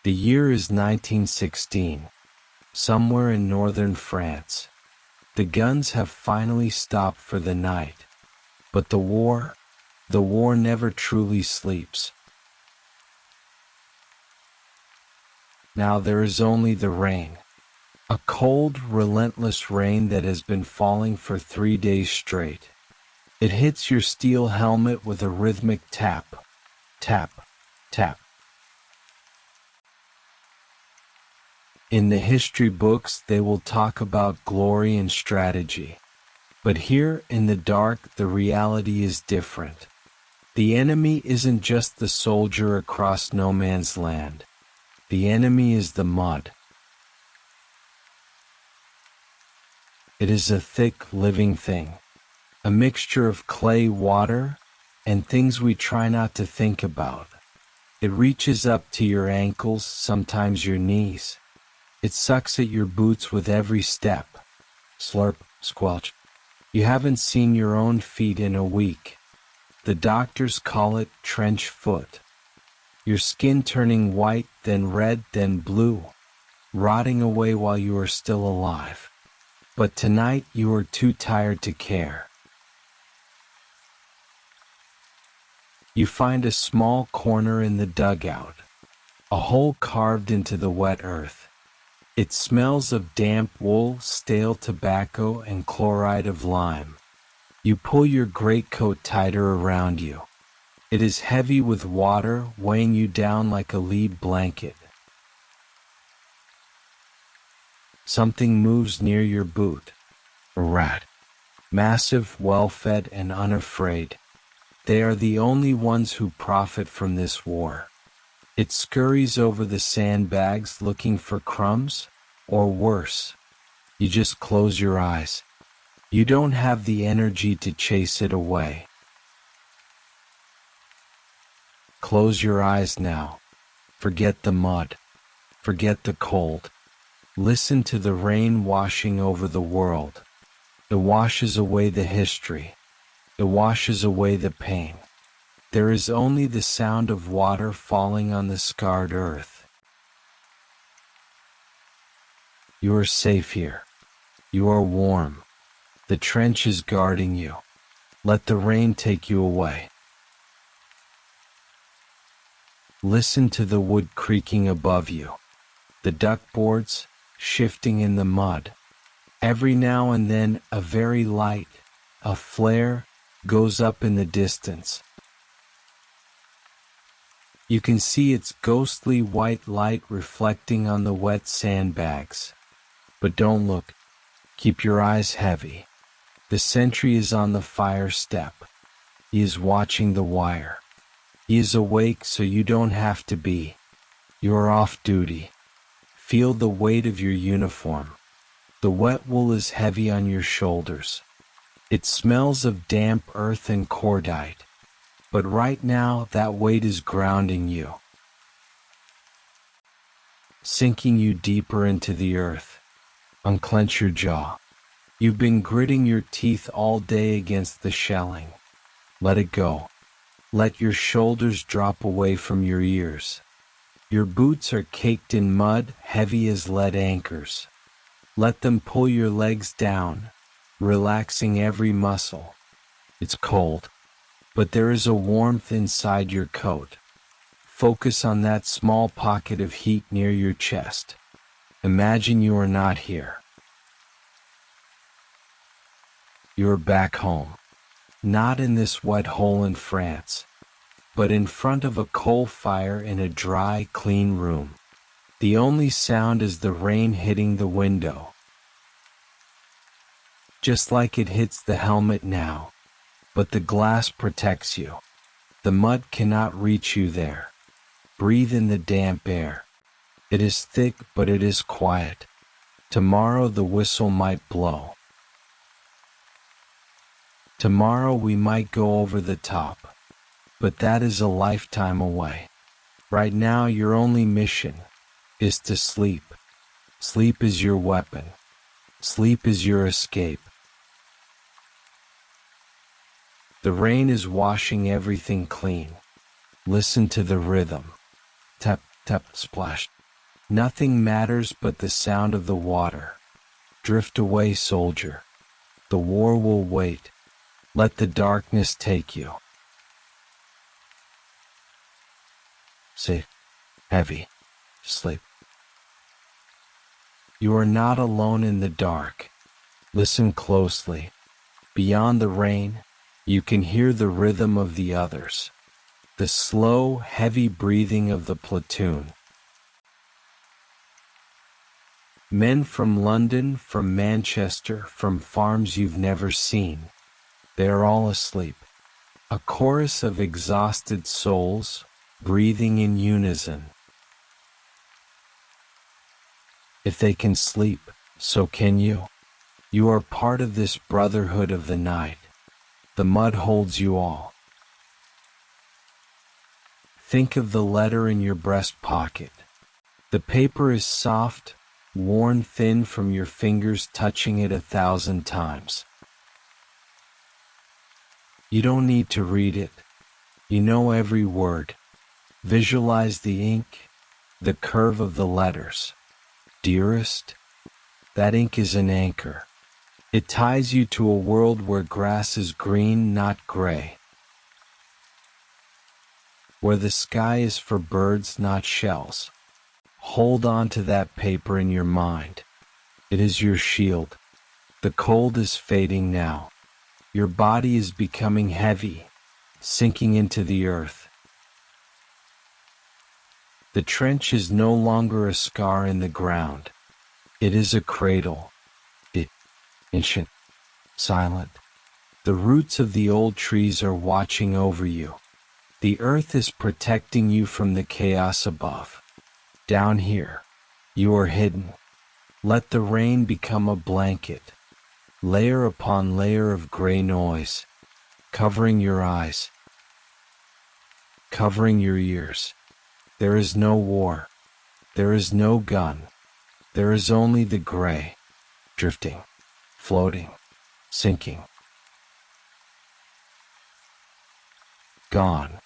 The year is 1916, somewhere in northern France. The guns have finally stopped for the night. But the war never truly sleeps. Now there is only the rain. A cold, relentless rain that has been falling for 3 days straight. It hits your steel helmet with a rhythmic tap, tap, tap. In the history books, they will talk about glory and strategy. But here in the dark, the reality is different. The enemy isn't just the soldier across no man's land. The enemy is the mud. It is a thick, living thing, a mixture of clay, water, and things we try not to think about. It reaches up to your ankles, sometimes your knees. It sucks at your boots with every step. Slurp, squelch. You haven't seen your own feet in a week. The doctors call it trench foot. Your skin turning white, then red, then blue, rotting away while you are still alive. But tonight you are too tired to care. You find a small corner in the dugout, a hole carved into the wet earth. It smells of damp wool, stale tobacco, and chloride of lime. You pull your greatcoat tighter around you. It is heavy with water, weighing you down like a lead blanket. Something moves near your boot. A rat. Massive, well-fed, and unafraid. They are the only ones who profit from this war. It scurries over the sandbags looking for crumbs, or worse. You just close your eyes. You don't have the energy to chase it away. Close your eyes now. Forget the mud. Forget the cold. Listen to the rain washing over the world. It washes away the history. It washes away the pain. There is only the sound of water falling on the scarred earth. You are safe here. You are warm. The trench is guarding you. Let the rain take you away. Listen to the wood creaking above you. The duckboards shifting in the mud. Every now and then a very light, a flare, goes up in the distance. You can see its ghostly white light reflecting on the wet sandbags. But don't look. Keep your eyes heavy. The sentry is on the fire step. He is watching the wire. He is awake so you don't have to be. You are off duty. Feel the weight of your uniform. The wet wool is heavy on your shoulders. It smells of damp earth and cordite. But right now, that weight is grounding you, sinking you deeper into the earth. Unclench your jaw. You've been gritting your teeth all day against the shelling. Let it go. Let your shoulders drop away from your ears. Your boots are caked in mud, heavy as lead anchors. Let them pull your legs down, relaxing every muscle. It's cold, but there is a warmth inside your coat. Focus on that small pocket of heat near your chest. Imagine you are not here. You are back home. Not in this wet hole in France, but in front of a coal fire in a dry, clean room. The only sound is the rain hitting the window. Just like it hits the helmet now, but the glass protects you. The mud cannot reach you there. Breathe in the damp air. It is thick, but it is quiet. Tomorrow the whistle might blow. Tomorrow we might go over the top, but that is a lifetime away. Right now your only mission is to sleep. Sleep is your weapon. Sleep is your escape. The rain is washing everything clean. Listen to the rhythm. Tap, Tap, splash. Nothing matters but the sound of the water. Drift away, soldier. The war will wait. Let the darkness take you. Safe, heavy, sleep. You are not alone in the dark. Listen closely. Beyond the rain, you can hear the rhythm of the others. The slow, heavy breathing of the platoon. Men from London, from Manchester, from farms you've never seen. They are all asleep. A chorus of exhausted souls, breathing in unison. If they can sleep, so can you. You are part of this brotherhood of the night. The mud holds you all. Think of the letter in your breast pocket. The paper is soft, worn thin from your fingers touching it 1,000 times. You don't need to read it. You know every word. Visualize the ink, the curve of the letters. Dearest, that ink is an anchor. It ties you to a world where grass is green, not gray. Where the sky is for birds, not shells. Hold on to that paper in your mind. It is your shield. The cold is fading now. Your body is becoming heavy, sinking into the earth. The trench is no longer a scar in the ground. It is a cradle. Ancient, silent. The roots of the old trees are watching over you. The earth is protecting you from the chaos above. Down here, you are hidden. Let the rain become a blanket, layer upon layer of gray noise, covering your eyes, covering your ears. There is no war. There is no gun. There is only the gray, drifting, floating, sinking. Gone.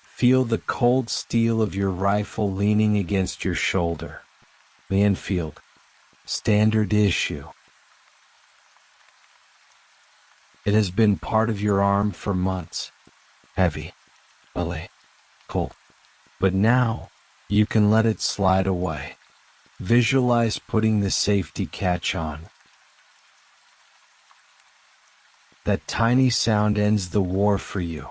Feel the cold steel of your rifle leaning against your shoulder. The Enfield, standard issue. It has been part of your arm for months. Heavy, belly, cold. But now, you can let it slide away. Visualize putting the safety catch on. That tiny sound ends the war for you.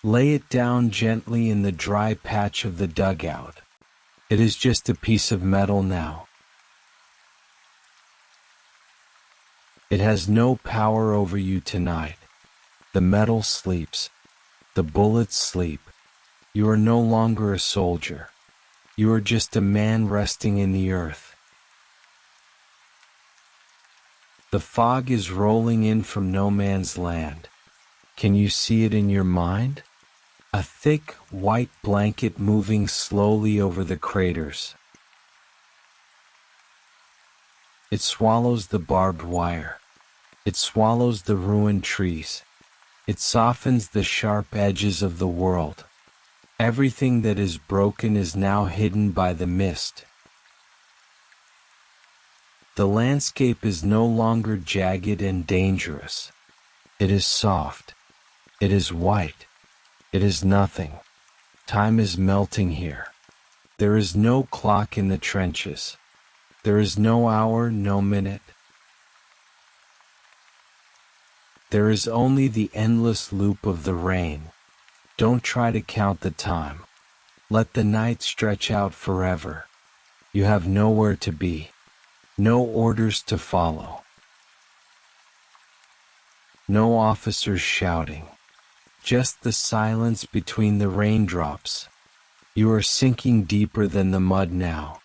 Lay it down gently in the dry patch of the dugout. It is just a piece of metal now. It has no power over you tonight. The metal sleeps. The bullets sleep. You are no longer a soldier. You are just a man resting in the earth. The fog is rolling in from no man's land. Can you see it in your mind? A thick, white blanket moving slowly over the craters. It swallows the barbed wire. It swallows the ruined trees. It softens the sharp edges of the world. Everything that is broken is now hidden by the mist. The landscape is no longer jagged and dangerous. It is soft. It is white. It is nothing. Time is melting here. There is no clock in the trenches. There is no hour, no minute. There is only the endless loop of the rain. Don't try to count the time. Let the night stretch out forever. You have nowhere to be. No orders to follow. No officers shouting. Just the silence between the raindrops. You are sinking deeper than the mud now.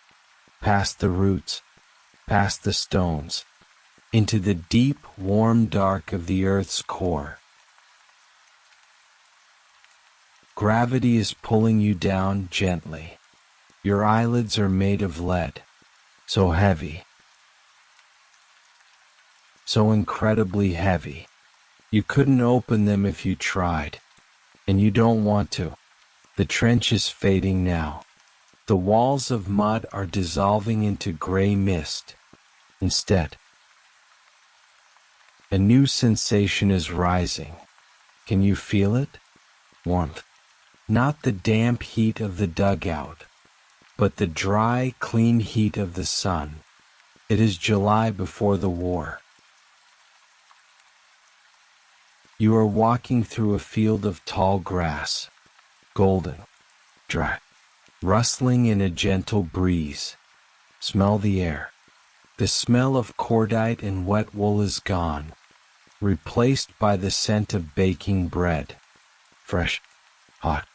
Past the roots. Past the stones. Into the deep, warm dark of the earth's core. Gravity is pulling you down gently. Your eyelids are made of lead. So heavy. So incredibly heavy. You couldn't open them if you tried. And you don't want to. The trench is fading now. The walls of mud are dissolving into gray mist. Instead, a new sensation is rising. Can you feel it? Warmth. Not the damp heat of the dugout, but the dry, clean heat of the sun. It is July before the war. You are walking through a field of tall grass, golden, dry, rustling in a gentle breeze. Smell the air. The smell of cordite and wet wool is gone, replaced by the scent of baking bread, fresh, hot,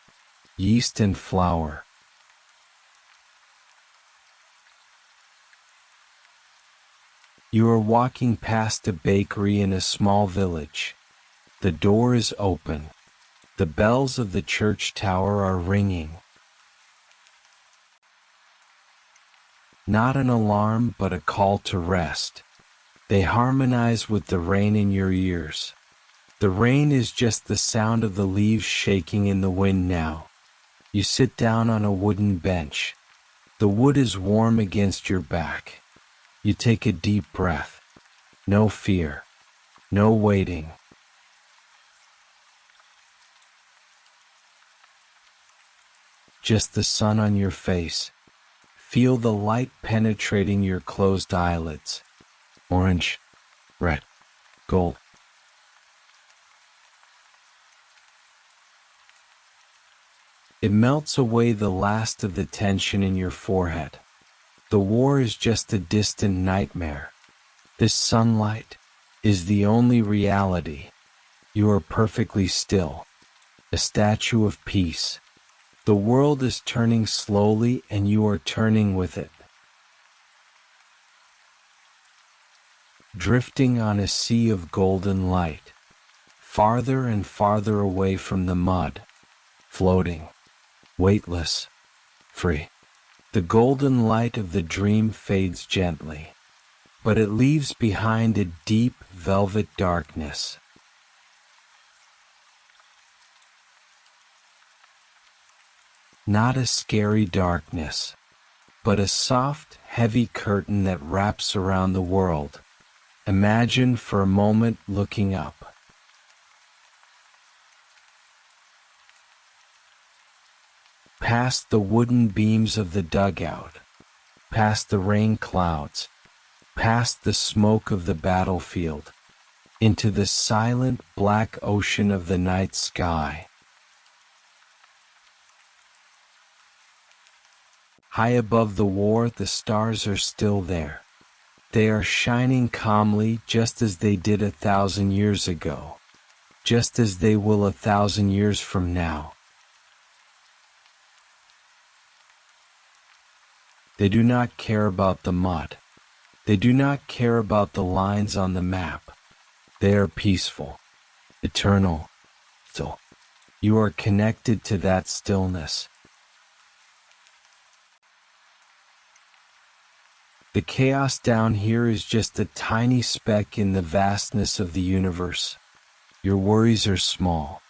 yeast and flour. You are walking past a bakery in a small village. The door is open. The bells of the church tower are ringing. Not an alarm, but a call to rest. They harmonize with the rain in your ears. The rain is just the sound of the leaves shaking in the wind now. You sit down on a wooden bench. The wood is warm against your back. You take a deep breath. No fear. No waiting. Just the sun on your face. Feel the light penetrating your closed eyelids. Orange, red, gold. It melts away the last of the tension in your forehead. The war is just a distant nightmare. This sunlight is the only reality. You are perfectly still, a statue of peace. The world is turning slowly and you are turning with it. Drifting on a sea of golden light, farther and farther away from the mud, floating, weightless, free. The golden light of the dream fades gently, but it leaves behind a deep velvet darkness. Not a scary darkness, but a soft, heavy curtain that wraps around the world. Imagine for a moment looking up. Past the wooden beams of the dugout, past the rain clouds, past the smoke of the battlefield, into the silent black ocean of the night sky. High above the war, the stars are still there. They are shining calmly just as they did 1,000 years ago, just as they will 1,000 years from now. They do not care about the mud. They do not care about the lines on the map. They are peaceful, eternal, still. You are connected to that stillness. The chaos down here is just a tiny speck in the vastness of the universe. Your worries are small.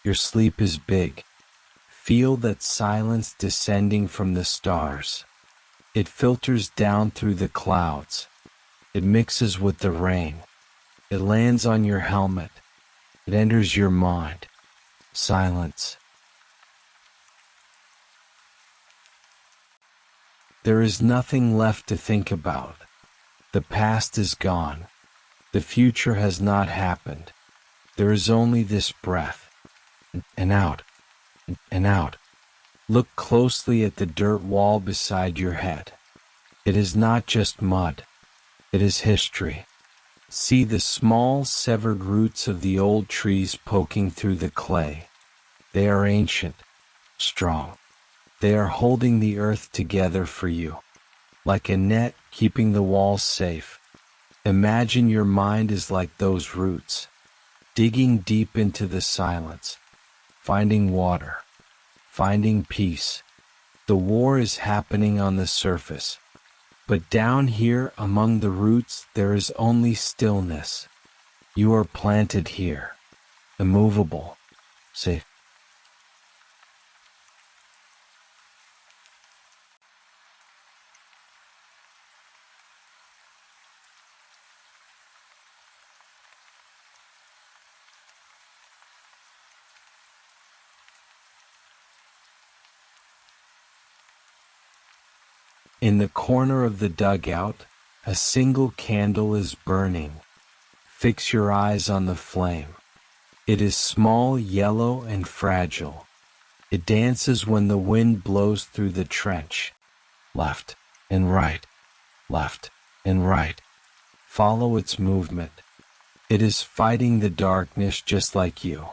Your sleep is big. Feel that silence descending from the stars. It filters down through the clouds. It mixes with the rain. It lands on your helmet. It enters your mind. Silence. There is nothing left to think about. The past is gone. The future has not happened. There is only this breath. And out. And out. Look closely at the dirt wall beside your head. It is not just mud. It is history. See the small severed roots of the old trees poking through the clay. They are ancient, strong. They are holding the earth together for you, like a net keeping the walls safe. Imagine your mind is like those roots, digging deep into the silence, finding water, finding peace. The war is happening on the surface, but down here among the roots there is only stillness. You are planted here, immovable, safe. In the corner of the dugout, a single candle is burning. Fix your eyes on the flame. It is small, yellow, and fragile. It dances when the wind blows through the trench. Left and right, left and right. Follow its movement. It is fighting the darkness just like you.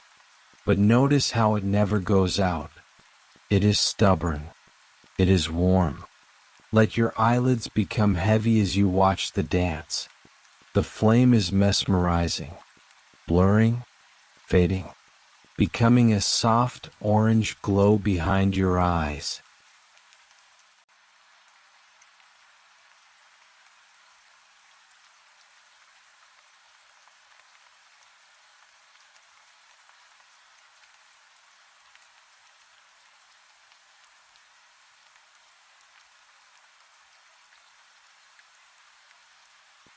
But notice how it never goes out. It is stubborn. It is warm. Let your eyelids become heavy as you watch the dance. The flame is mesmerizing, blurring, fading, becoming a soft orange glow behind your eyes.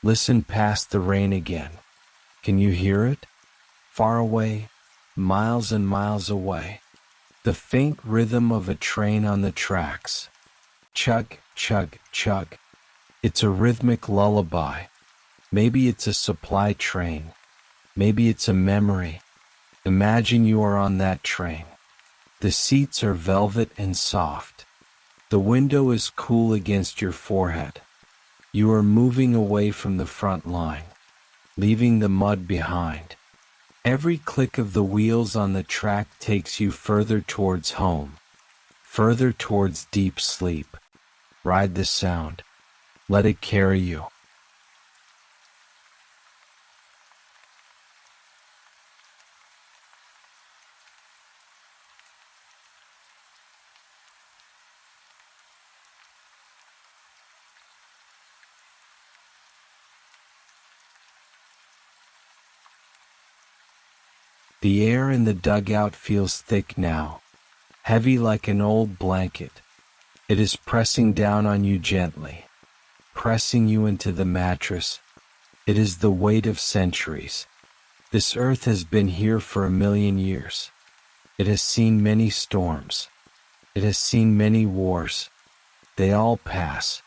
Listen past the rain again. Can you hear it? Far away, miles and miles away. The faint rhythm of a train on the tracks. Chug, chug, chug. It's a rhythmic lullaby. Maybe it's a supply train. Maybe it's a memory. Imagine you are on that train. The seats are velvet and soft. The window is cool against your forehead. You are moving away from the front line, leaving the mud behind. Every click of the wheels on the track takes you further towards home, further towards deep sleep. Ride the sound. Let it carry you. The air in the dugout feels thick now, heavy like an old blanket. It is pressing down on you gently, pressing you into the mattress. It is the weight of centuries. This earth has been here for 1,000,000 years. It has seen many storms. It has seen many wars. They all pass.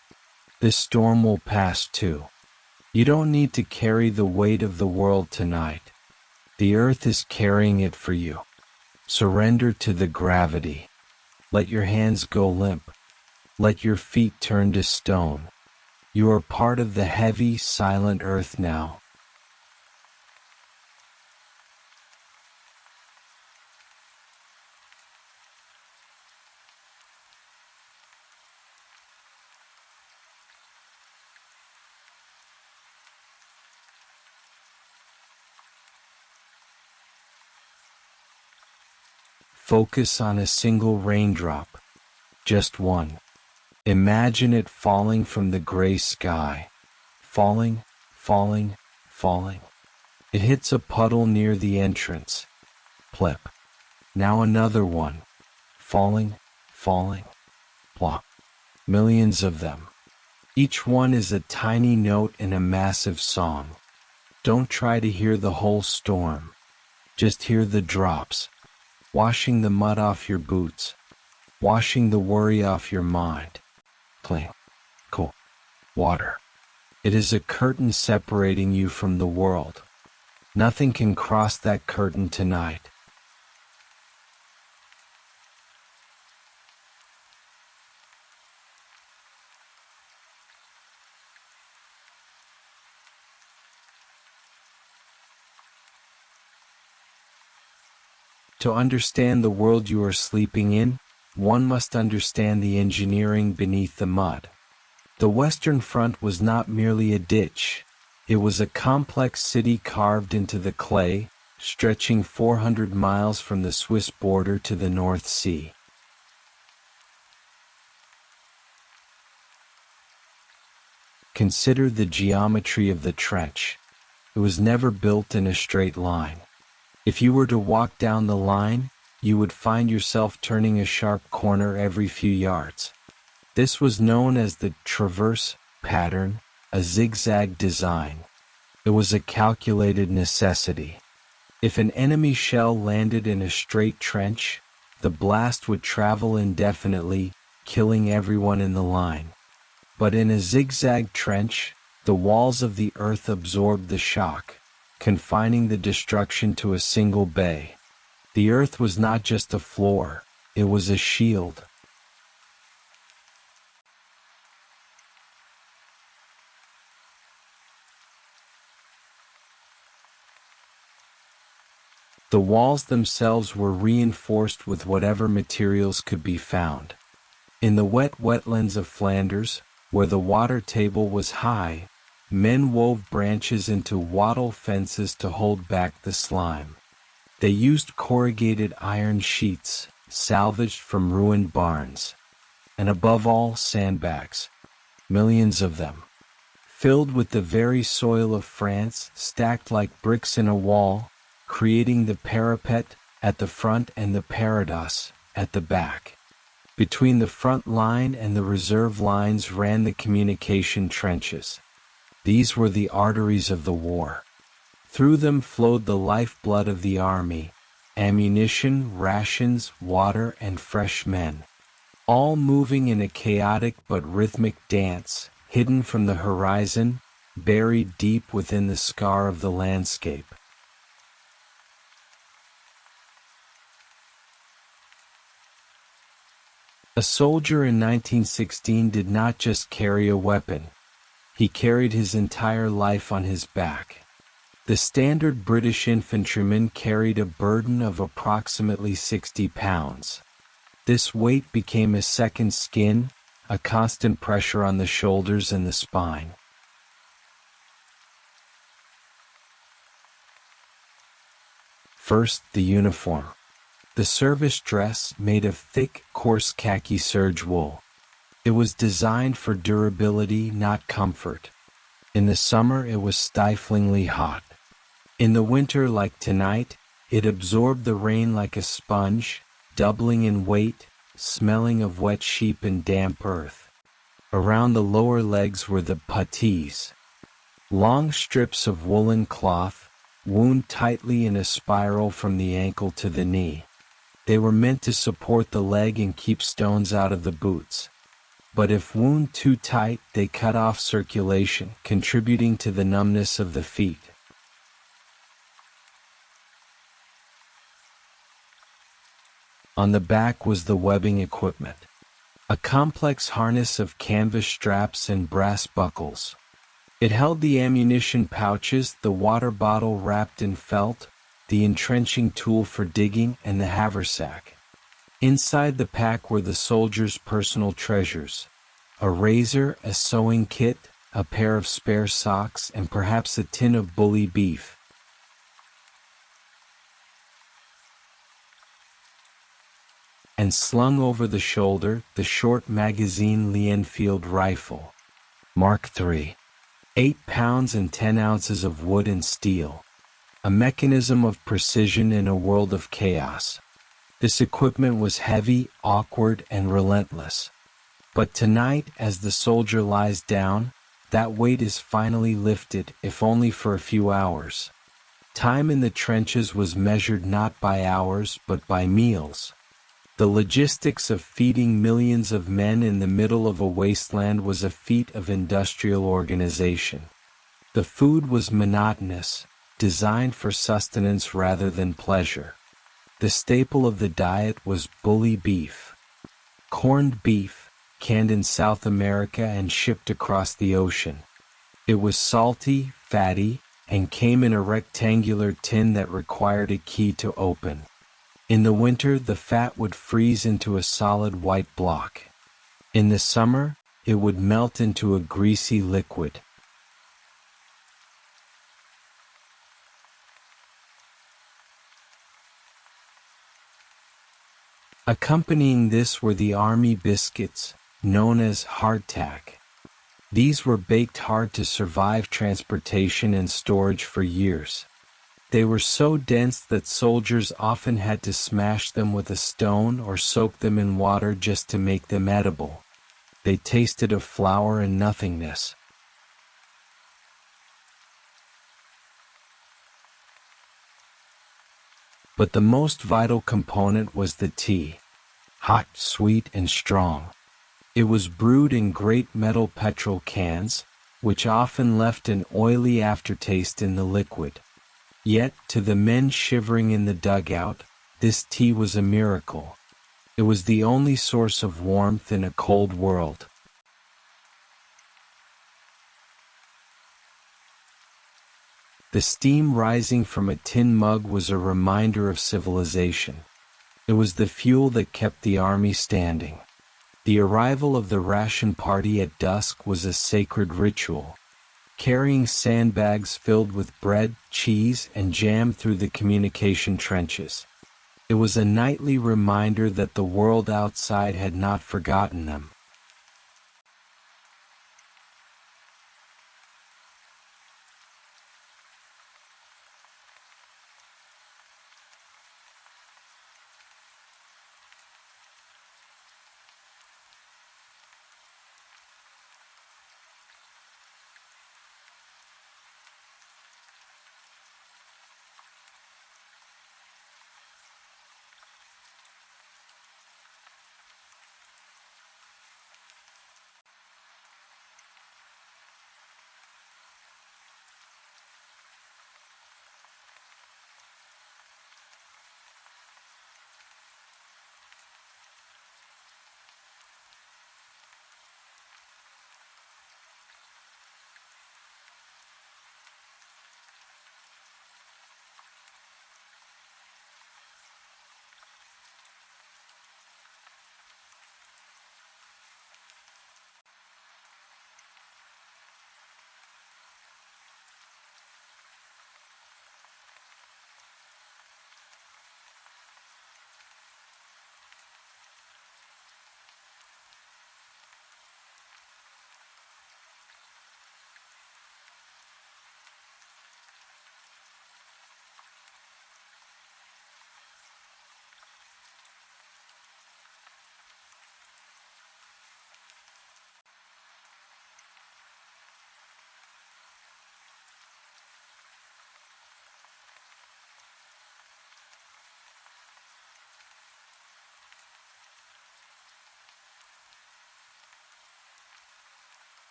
This storm will pass too. You don't need to carry the weight of the world tonight. The earth is carrying it for you. Surrender to the gravity. Let your hands go limp. Let your feet turn to stone. You are part of the heavy, silent earth now. Focus on a single raindrop, just one. Imagine it falling from the gray sky, falling, falling, falling. It hits a puddle near the entrance. Plip. Now another one, falling, falling, plop. Millions of them. Each one is a tiny note in a massive song. Don't try to hear the whole storm. Just hear the drops. Washing the mud off your boots, washing the worry off your mind. Clean, cool, water. It is a curtain separating you from the world. Nothing can cross that curtain tonight. To understand the world you are sleeping in, one must understand the engineering beneath the mud. The Western Front was not merely a ditch. It was a complex city carved into the clay, stretching 400 miles from the Swiss border to the North Sea. Consider the geometry of the trench. It was never built in a straight line. If you were to walk down the line, you would find yourself turning a sharp corner every few yards. This was known as the traverse pattern, a zigzag design. It was a calculated necessity. If an enemy shell landed in a straight trench, the blast would travel indefinitely, killing everyone in the line. But in a zigzag trench, the walls of the earth absorbed the shock, confining the destruction to a single bay. The earth was not just a floor, it was a shield. The walls themselves were reinforced with whatever materials could be found. In the wet wetlands of Flanders, where the water table was high, men wove branches into wattle fences to hold back the slime. They used corrugated iron sheets, salvaged from ruined barns, and above all, sandbags, millions of them, filled with the very soil of France, stacked like bricks in a wall, creating the parapet at the front and the parados at the back. Between the front line and the reserve lines ran the communication trenches. These were the arteries of the war. Through them flowed the lifeblood of the army, ammunition, rations, water, and fresh men, all moving in a chaotic but rhythmic dance, hidden from the horizon, buried deep within the scar of the landscape. A soldier in 1916 did not just carry a weapon, he carried his entire life on his back. The standard British infantryman carried a burden of approximately 60 pounds. This weight became a second skin, a constant pressure on the shoulders and the spine. First, the uniform. The service dress, made of thick, coarse khaki serge wool. It was designed for durability, not comfort. In the summer, it was stiflingly hot. In the winter, like tonight, it absorbed the rain like a sponge, doubling in weight, smelling of wet sheep and damp earth. Around the lower legs were the puttees, long strips of woolen cloth, wound tightly in a spiral from the ankle to the knee. They were meant to support the leg and keep stones out of the boots. But if wound too tight, they cut off circulation, contributing to the numbness of the feet. On the back was the webbing equipment, a complex harness of canvas straps and brass buckles. It held the ammunition pouches, the water bottle wrapped in felt, the entrenching tool for digging, and the haversack. Inside the pack were the soldier's personal treasures: a razor, a sewing kit, a pair of spare socks, and perhaps a tin of bully beef. And slung over the shoulder, the short magazine Lee-Enfield rifle, Mark III, 8 pounds and 10 ounces of wood and steel, a mechanism of precision in a world of chaos. This equipment was heavy, awkward, and relentless. But tonight, as the soldier lies down, that weight is finally lifted, if only for a few hours. Time in the trenches was measured not by hours, but by meals. The logistics of feeding millions of men in the middle of a wasteland was a feat of industrial organization. The food was monotonous, designed for sustenance rather than pleasure. The staple of the diet was bully beef, corned beef, canned in South America and shipped across the ocean. It was salty, fatty, and came in a rectangular tin that required a key to open. In the winter, the fat would freeze into a solid white block. In the summer, it would melt into a greasy liquid. Accompanying this were the army biscuits, known as hardtack. These were baked hard to survive transportation and storage for years. They were so dense that soldiers often had to smash them with a stone or soak them in water just to make them edible. They tasted of flour and nothingness. But the most vital component was the tea, hot, sweet, and strong. It was brewed in great metal petrol cans, which often left an oily aftertaste in the liquid. Yet, to the men shivering in the dugout, this tea was a miracle. It was the only source of warmth in a cold world. The steam rising from a tin mug was a reminder of civilization. It was the fuel that kept the army standing. The arrival of the ration party at dusk was a sacred ritual. Carrying sandbags filled with bread, cheese, and jam through the communication trenches. It was a nightly reminder that the world outside had not forgotten them.